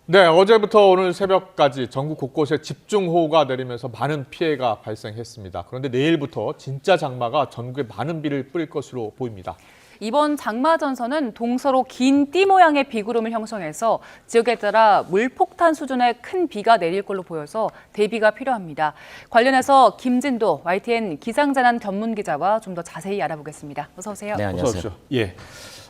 네, 어제부터 오늘 새벽까지 전국 곳곳에 집중호우가 내리면서 많은 피해가 발생했습니다. 그런데 내일부터 진짜 장마가 전국에 많은 비를 뿌릴 것으로 보입니다. 이번 장마 전선은 동서로 긴 띠 모양의 비구름을 형성해서 지역에 따라 물폭탄 수준의 큰 비가 내릴 걸로 보여서 대비가 필요합니다. 관련해서 김진도 YTN 기상재난 전문 기자와 좀 더 자세히 알아보겠습니다. 어서 오세요. 네, 안녕하세요. 어서 오십시오. 예.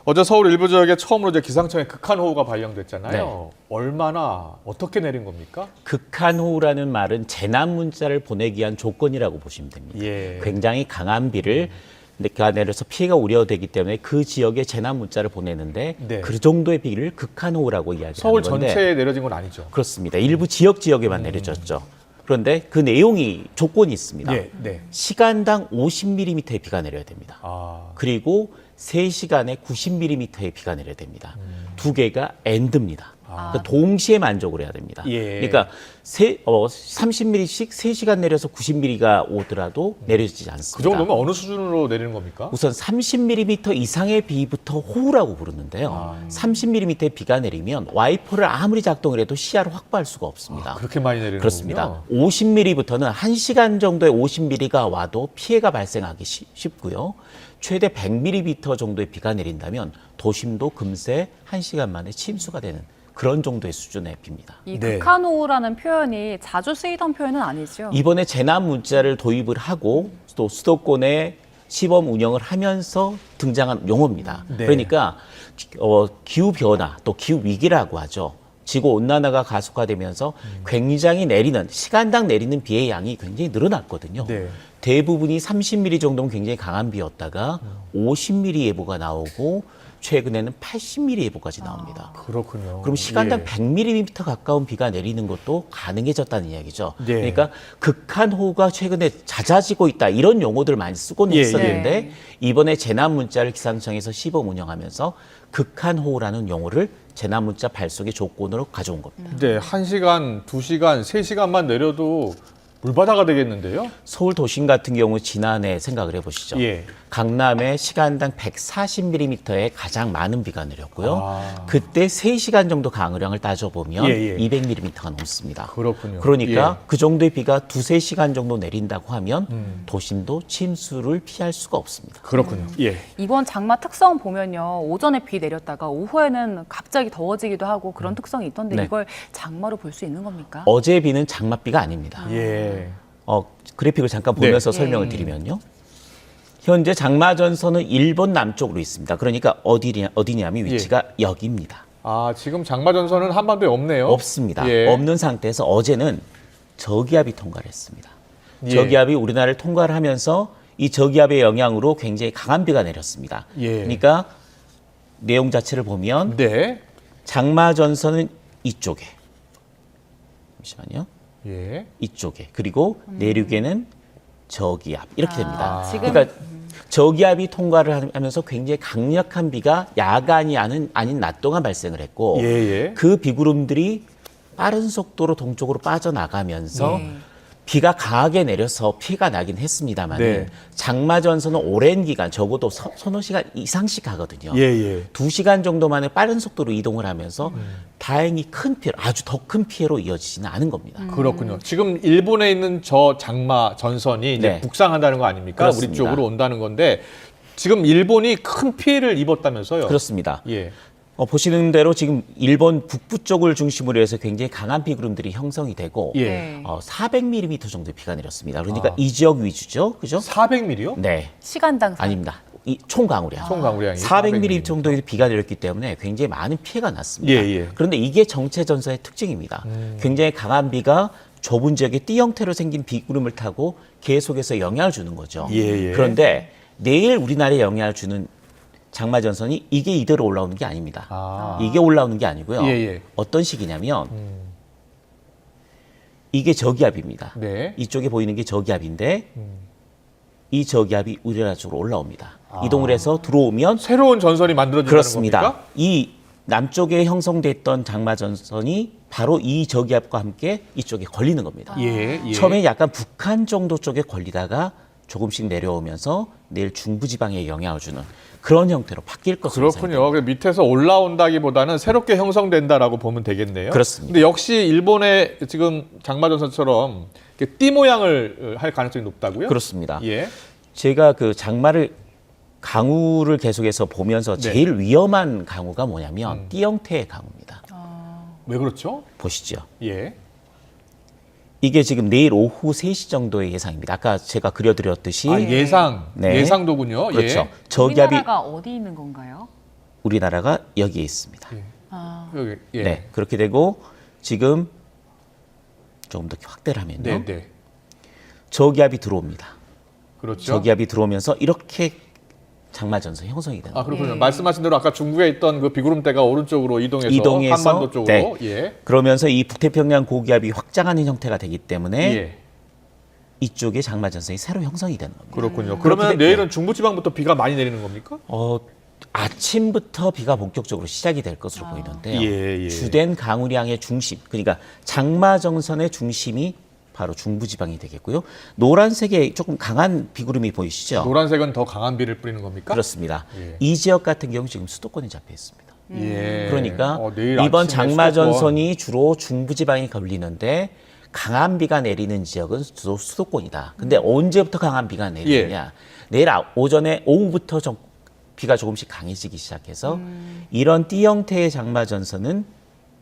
어제 서울 일부 지역에 처음으로 이제 기상청의 극한호우가 발령됐잖아요. 네. 얼마나 어떻게 내린 겁니까? 극한호우라는 말은 재난 문자를 보내기 위한 조건이라고 보시면 됩니다. 예. 굉장히 강한 비를 내려서 피해가 우려되기 때문에 그 지역에 재난 문자를 보내는데 네. 그 정도의 비를 극한호우라고 이야기하는 서울 건데 전체에 내려진 건 아니죠. 그렇습니다. 일부 지역에만 내려졌죠. 그런데 그 내용이 조건이 있습니다. 예, 네. 시간당 50mm의 비가 내려야 됩니다. 아, 그리고 3시간에 90mm의 비가 내려야 됩니다. 두 개가 AND입니다. 그러니까 동시에 만족을 해야 됩니다. 예. 그러니까 30mm씩 3시간 내려서 90mm가 오더라도 내려지지 않습니다. 그 정도면 어느 수준으로 내리는 겁니까? 우선 30mm 이상의 비부터 호우라고 부르는데요. 30mm의 비가 내리면 와이퍼를 아무리 작동을 해도 시야를 확보할 수가 없습니다. 그렇게 많이 내리는 그렇습니다. 거군요. 50mm부터는 1시간 정도의 50mm가 와도 피해가 발생하기 쉽고요. 최대 100mm 정도의 비가 내린다면 도심도 금세 1시간 만에 침수가 되는 그런 정도의 수준의 비입니다. 이 네. 극한호우라는 표현이 자주 쓰이던 표현은 아니죠. 이번에 재난 문자를 도입을 하고 또 수도권에 시범 운영을 하면서 등장한 용어입니다. 네. 그러니까 기후 변화 또 기후 위기라고 하죠. 지구 온난화가 가속화되면서 굉장히 내리는 시간당 내리는 비의 양이 굉장히 늘어났거든요. 네. 대부분이 30mm 정도는 굉장히 강한 비였다가 50mm 예보가 나오고 최근에는 80mm 예보까지 나옵니다. 그렇군요. 그럼 시간당 예. 100mm 가까운 비가 내리는 것도 가능해졌다는 이야기죠. 네. 그러니까 극한호우가 최근에 잦아지고 있다 이런 용어들을 많이 쓰고는 예, 있었는데 예. 이번에 재난문자를 기상청에서 시범 운영하면서 극한호우라는 용어를 재난문자 발송의 조건으로 가져온 겁니다. 네, 1시간, 2시간, 3시간만 내려도 물바다가 되겠는데요? 서울 도심 같은 경우 지난해 생각을 해보시죠. 예. 강남에 시간당 140mm의 가장 많은 비가 내렸고요. 아. 그때 3시간 정도 강우량을 따져보면 예, 예. 200mm가 넘습니다. 그렇군요. 그러니까 예. 그 정도의 비가 2~3시간 정도 내린다고 하면 도심도 침수를 피할 수가 없습니다. 그렇군요. 예. 이번 장마 특성 보면요. 오전에 비 내렸다가 오후에는 갑자기 더워지기도 하고 그런 특성이 있던데 네. 이걸 장마로 볼 수 있는 겁니까? 어제 비는 장맛비가 아닙니다. 예. 그래픽을 잠깐 보면서 네. 설명을 드리면요. 현재 장마 전선은 일본 남쪽으로 있습니다. 그러니까 어디냐면 위치가 여기입니다. 아, 지금 장마 전선은 한반도에 없네요. 없습니다. 예. 없는 상태에서 어제는 저기압이 통과를 했습니다. 예. 저기압이 우리나라를 통과를 하면서 이 저기압의 영향으로 굉장히 강한 비가 내렸습니다. 예. 그러니까 내용 자체를 보면 네. 장마 전선은 이쪽에 잠시만요. 예. 이쪽에 그리고 내륙에는 저기압 이렇게 됩니다. 지금 그러니까 저기압이 통과를 하면서 굉장히 강력한 비가 야간이 아닌 낮 동안 발생을 했고 예, 예. 그 비구름들이 빠른 속도로 동쪽으로 빠져나가면서 네. 비가 강하게 내려서 피해가 나긴 했습니다만 네. 장마 전선은 오랜 기간 적어도 서너 시간 이상씩 가거든요. 예, 예. 2시간 정도 만에 빠른 속도로 이동을 하면서 다행히 큰 피해, 아주 더 큰 피해로 이어지지는 않은 겁니다. 그렇군요. 지금 일본에 있는 저 장마 전선이 이제 네. 북상한다는 거 아닙니까? 그렇습니다. 우리 쪽으로 온다는 건데 지금 일본이 큰 피해를 입었다면서요? 그렇습니다. 예. 보시는 대로 지금 일본 북부 쪽을 중심으로 해서 굉장히 강한 비구름들이 형성이 되고 예. 네. 400mm 정도의 비가 내렸습니다. 그러니까 이 지역 위주죠, 그죠? 400mm요? 네, 시간당 아닙니다. 이 총 강우량. 총 강우량이 400mm 정도의 비가 내렸기 때문에 굉장히 많은 피해가 났습니다. 예, 예. 그런데 이게 정체 전선의 특징입니다. 굉장히 강한 비가 좁은 지역에 띠 형태로 생긴 비구름을 타고 계속해서 영향을 주는 거죠. 예, 예. 그런데 내일 우리나라에 영향을 주는 장마 전선이 이게 이대로 올라오는 게 아닙니다. 아. 이게 올라오는 게 아니고요. 예, 예. 어떤 식이냐면 이게 저기압입니다. 네. 이쪽에 보이는 게 저기압인데 이 저기압이 우리나라 쪽으로 올라옵니다. 이동을 해서 들어오면 새로운 전선이 만들어진다는 그렇습니다. 겁니까? 이 남쪽에 형성됐던 장마 전선이 바로 이 저기압과 함께 이쪽에 걸리는 겁니다. 예, 예. 처음에 약간 북한 정도 쪽에 걸리다가 조금씩 내려오면서 내일 중부지방에 영향을 주는 그런 형태로 바뀔 것으로 그렇군요. 그 밑에서 올라온다기보다는 새롭게 형성된다라고 보면 되겠네요. 그렇습니다. 근데 역시 일본의 지금 장마전선처럼 이렇게 띠 모양을 할 가능성이 높다고요? 그렇습니다. 예. 제가 그 강우를 계속해서 보면서 네. 제일 위험한 강우가 뭐냐면 띠 형태의 강우입니다. 왜 그렇죠? 보시죠. 예. 이게 지금 내일 오후 3시 정도의 예상입니다. 아까 제가 그려드렸듯이 아, 예상. 네. 예상도군요. 그렇죠. 예. 저기압이 우리나라가 어디 있는 건가요? 우리나라가 여기에 있습니다. 여기, 예. 네, 그렇게 되고 지금 조금 더 확대를 하면요. 네, 네. 저기압이 들어옵니다. 그렇죠. 저기압이 들어오면서 이렇게 장마전선 형성이 되는 아, 그렇군요. 예. 말씀하신 대로 아까 중국에 있던 그 비구름대가 오른쪽으로 이동해서 한반도 쪽으로. 네. 예. 그러면서 이 북태평양 고기압이 확장하는 형태가 되기 때문에 예. 이쪽에 장마전선이 새로 형성이 되는 겁니다. 그렇군요. 그렇게 그러면 되- 내일은 중부지방부터 비가 많이 내리는 겁니까? 아침부터 비가 본격적으로 시작이 될 것으로 보이는데요. 예, 예. 주된 강우량의 중심, 그러니까 장마정선의 중심이 바로 중부지방이 되겠고요. 노란색의 조금 강한 비구름이 보이시죠? 노란색은 더 강한 비를 뿌리는 겁니까? 그렇습니다. 예. 이 지역 같은 경우 지금 수도권에 잡혀 있습니다. 예. 그러니까 내일 이번 아침에 장마전선이 주로 중부지방에 걸리는데 강한 비가 내리는 지역은 주로 수도권이다. 근데 언제부터 강한 비가 내리느냐? 내일 오전에 오후부터 비가 조금씩 강해지기 시작해서 이런 띠 형태의 장마전선은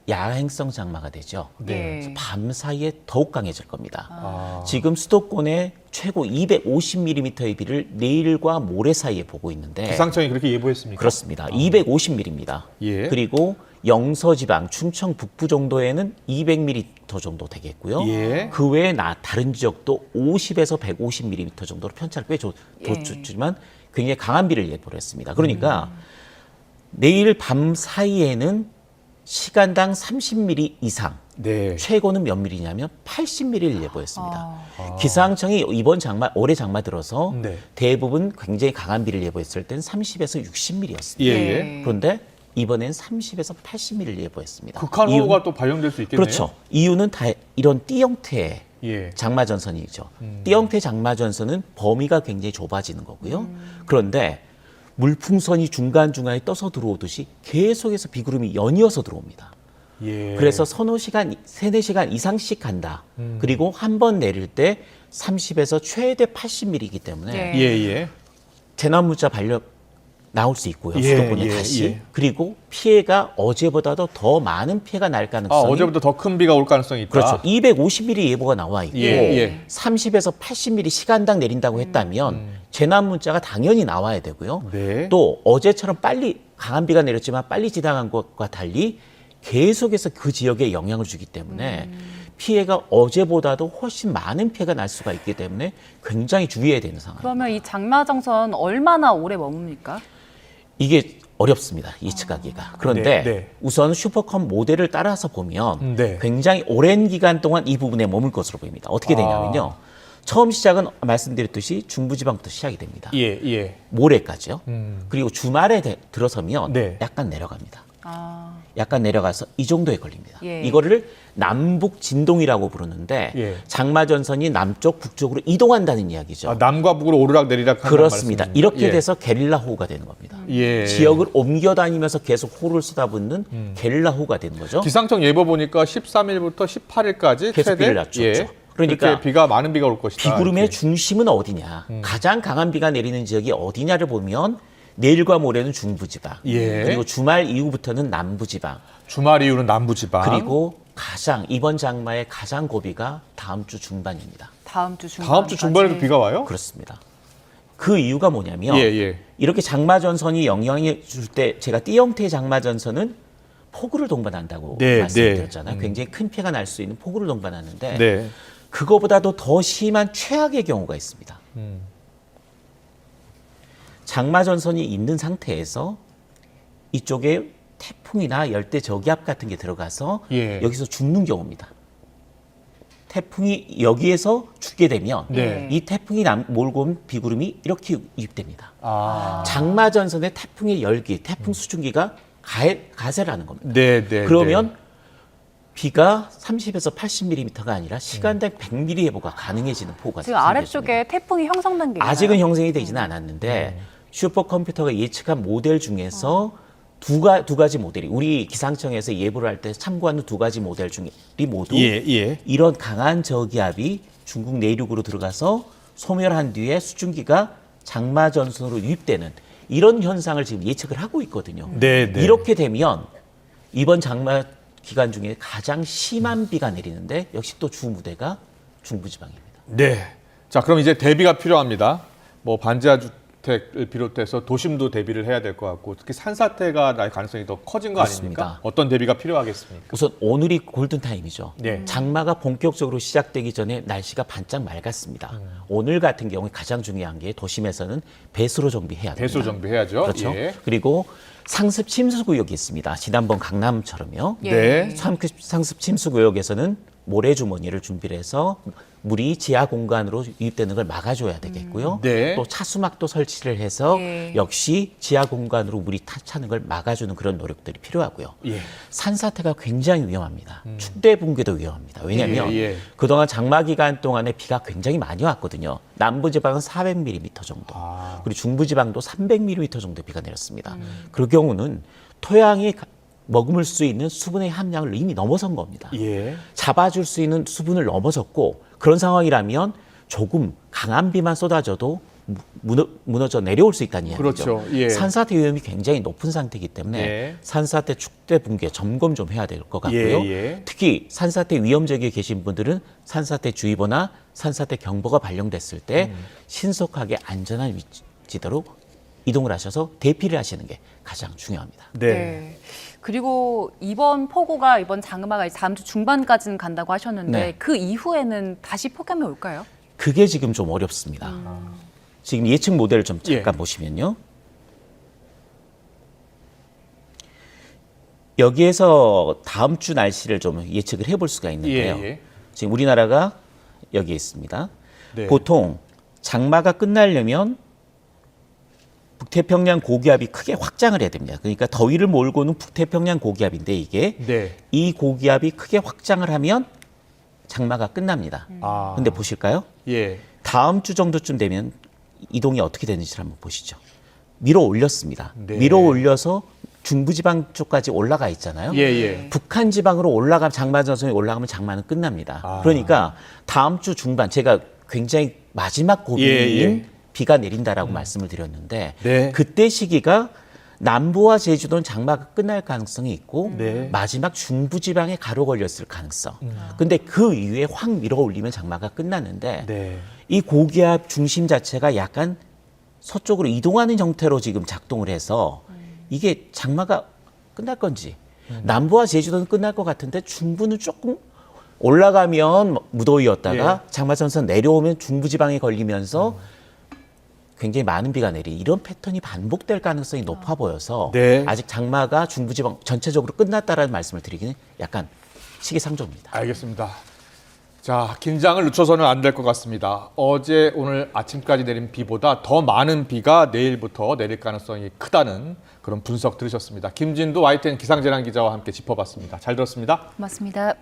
야행성 장마가 되죠. 네. 그래서 밤 사이에 더욱 강해질 겁니다. 아. 지금 수도권에 최고 250mm의 비를 내일과 모레 사이에 보고 있는데 기상청이 그렇게 예보했습니까? 그렇습니다. 250mm입니다. 예. 그리고 영서지방, 충청 북부 정도에는 200mm 정도 되겠고요. 예. 그 외에 다른 지역도 50에서 150mm 정도로 편차를 꽤 줬지만 굉장히 강한 비를 예보를 했습니다. 그러니까 내일 밤 사이에는 시간당 30mm 이상, 네. 최고는 몇 밀리냐면 80mm를 예보했습니다. 기상청이 이번 올해 장마 들어서 네. 대부분 굉장히 강한 비를 예보했을 땐 30에서 60mm였습니다. 예, 네. 예. 그런데 이번엔 30에서 80mm를 예보했습니다. 극한 호우가 또 발령될 수 있겠네요. 그렇죠. 이유는 다 이런 띠 형태의 예. 장마전선이죠. 띠 형태 장마전선은 범위가 굉장히 좁아지는 거고요. 그런데 물풍선이 중간중간에 떠서 들어오듯이 계속해서 비구름이 연이어서 들어옵니다. 예. 그래서 서너 시간, 3-4시간 이상씩 간다. 그리고 한 번 내릴 때 30에서 최대 80mm이기 때문에 네. 예, 예. 재난문자 나올 수 있고요. 예, 수도권에 예, 다시. 예. 그리고 피해가 어제보다도 더 많은 피해가 날 아, 가능성이 어제부터 더 큰 비가 올 가능성이 있다. 그렇죠. 250mm 예보가 나와 있고 예, 예. 30에서 80mm 시간당 내린다고 했다면 재난 문자가 당연히 나와야 되고요. 네. 또 어제처럼 빨리 강한 비가 내렸지만 빨리 지나간 것과 달리 계속해서 그 지역에 영향을 주기 때문에 피해가 어제보다도 훨씬 많은 피해가 날 수가 있기 때문에 굉장히 주의해야 되는 상황입니다. 그러면 이 장마정선 얼마나 오래 머뭅니까? 이게 어렵습니다. 예측하기가. 그런데 네. 우선 슈퍼컴 모델을 따라서 보면 네. 굉장히 오랜 기간 동안 이 부분에 머물 것으로 보입니다. 어떻게 되냐면요. 처음 시작은 말씀드렸듯이 중부지방부터 시작이 됩니다. 예, 예. 모레까지요. 그리고 주말에 들어서면 네. 약간 내려갑니다. 아, 약간 내려가서 이 정도에 걸립니다. 예. 이거를 남북 진동이라고 부르는데 예. 장마전선이 남쪽 북쪽으로 이동한다는 이야기죠. 아, 남과 북으로 오르락내리락 하는 그렇습니다. 말씀입니다. 이렇게 예. 돼서 게릴라 호우가 되는 겁니다. 예. 지역을 옮겨 다니면서 계속 호우를 쏟아붓는 게릴라 호우가 되는 거죠. 기상청 예보 보니까 13일부터 18일까지 계속 최대 비를 낮췄죠. 예. 그러니까 그렇게 비가 많은 비가 올 것이다. 비구름의 이렇게. 중심은 어디냐? 가장 강한 비가 내리는 지역이 어디냐를 보면 내일과 모레는 중부지방, 예. 그리고 주말 이후부터는 남부지방, 주말 이후는 남부지방. 그리고 이번 장마의 가장 고비가 다음 주 중반입니다. 다음 주 중반. 다음 주 중반에도 비가 와요? 그렇습니다. 그 이유가 뭐냐면 예, 예. 이렇게 장마전선이 영향을 줄 때 제가 띠 형태의 장마전선은 폭우를 동반한다고 네, 말씀드렸잖아요. 굉장히 큰 피해가 날 수 있는 폭우를 동반하는데 네. 그거보다도 더 심한 최악의 경우가 있습니다. 장마전선이 있는 상태에서 이쪽에 태풍이나 열대 저기압 같은 게 들어가서 예. 여기서 죽는 경우입니다. 태풍이 여기에서 죽게 되면 네. 이 태풍이 몰고 온 비구름이 이렇게 유입됩니다. 아. 비가 30에서 80mm가 아니라 시간당 100mm 예보가 가능해지는 폭우가 지금 생겨집니다. 아래쪽에 태풍이 형성된 게 있나요? 아직은 형성이 되지는 않았는데 슈퍼컴퓨터가 예측한 모델 중에서 두 가지 모델이 우리 기상청에서 예보를 할 때 참고하는 두 가지 모델 중에 모두 이런 강한 저기압이 중국 내륙으로 들어가서 소멸한 뒤에 수증기가 장마 전선으로 유입되는 이런 현상을 지금 예측을 하고 있거든요. 네, 네. 이렇게 되면 이번 장마 기간 중에 가장 심한 비가 내리는데 역시 또 주 무대가 중부지방입니다. 네. 자, 그럼 이제 대비가 필요합니다. 뭐 반지하 주택을 비롯해서 도심도 대비를 해야 될 것 같고 특히 산사태가 날 가능성이 더 커진 거 그렇습니다. 아닙니까? 어떤 대비가 필요하겠습니까? 우선 오늘이 골든타임이죠. 네. 장마가 본격적으로 시작되기 전에 날씨가 반짝 맑았습니다. 오늘 같은 경우에 가장 중요한 게 도심에서는 배수로 정비해야 됩니다. 배수 정비해야죠. 그렇죠. 예. 그리고 상습 침수 구역이 있습니다. 지난번 강남처럼요. 예. 네. 상습 침수 구역에서는 모래주머니를 준비를 해서 물이 지하 공간으로 유입되는 걸 막아줘야 되겠고요. 네. 또 차수막도 설치를 해서 예. 역시 지하 공간으로 물이 차는 걸 막아주는 그런 노력들이 필요하고요. 예. 산사태가 굉장히 위험합니다. 축대 붕괴도 위험합니다. 왜냐하면 예, 예. 그동안 장마 기간 동안에 비가 굉장히 많이 왔거든요. 남부지방은 400mm 정도, 그리고 중부지방도 300mm 정도 비가 내렸습니다. 그 경우는 토양이 머금을 수 있는 수분의 함량을 이미 넘어선 겁니다. 예. 잡아줄 수 있는 수분을 넘어섰고 그런 상황이라면 조금 강한 비만 쏟아져도 무너져 내려올 수 있다는 이야기죠. 그렇죠. 예. 산사태 위험이 굉장히 높은 상태이기 때문에 예. 산사태 축대 붕괴 점검 좀 해야 될 것 같고요. 예, 예. 특히 산사태 위험 지역에 계신 분들은 산사태 주의보나 산사태 경보가 발령됐을 때 신속하게 안전한 위치대로 이동을 하셔서 대피를 하시는 게 가장 중요합니다. 네. 그리고 이번 폭우가 이번 장마가 다음 주 중반까지는 간다고 하셨는데 네. 그 이후에는 다시 폭염이 올까요? 그게 지금 좀 어렵습니다. 지금 예측 모델을 좀 잠깐 예. 보시면요. 여기에서 다음 주 날씨를 좀 예측을 해볼 수가 있는데요. 예, 예. 지금 우리나라가 여기에 있습니다. 네. 보통 장마가 끝나려면 북태평양 고기압이 크게 확장을 해야 됩니다. 그러니까 더위를 몰고는 북태평양 고기압인데 이게 네. 이 고기압이 크게 확장을 하면 장마가 끝납니다. 아. 근데 보실까요? 예. 다음 주 정도쯤 되면 이동이 어떻게 되는지 한번 보시죠. 밀어 올렸습니다. 네. 밀어 올려서 중부지방 쪽까지 올라가 있잖아요. 예, 예. 북한 지방으로 올라가면 장마전선이 올라가면 장마는 끝납니다. 아. 그러니까 다음 주 중반 제가 굉장히 마지막 고비인 예, 예. 비가 내린다라고 말씀을 드렸는데 네. 그때 시기가 남부와 제주도는 장마가 끝날 가능성이 있고 네. 마지막 중부지방에 가로 걸렸을 가능성. 근데 그 이후에 확 밀어 올리면 장마가 끝났는데 네. 이 고기압 중심 자체가 약간 서쪽으로 이동하는 형태로 지금 작동을 해서 이게 장마가 끝날 건지 남부와 제주도는 끝날 것 같은데 중부는 조금 올라가면 무더위였다가 장마전선 내려오면 중부지방에 걸리면서 굉장히 많은 비가 내리 이런 패턴이 반복될 가능성이 높아 보여서 네. 아직 장마가 중부지방 전체적으로 끝났다라는 말씀을 드리기는 약간 시기상조입니다. 알겠습니다. 자, 긴장을 늦춰서는 안 될 것 같습니다. 어제 오늘 아침까지 내린 비보다 더 많은 비가 내일부터 내릴 가능성이 크다는 그런 분석 들으셨습니다. 김진도 YTN 기상재난 기자와 함께 짚어봤습니다. 잘 들었습니다. 고맙습니다.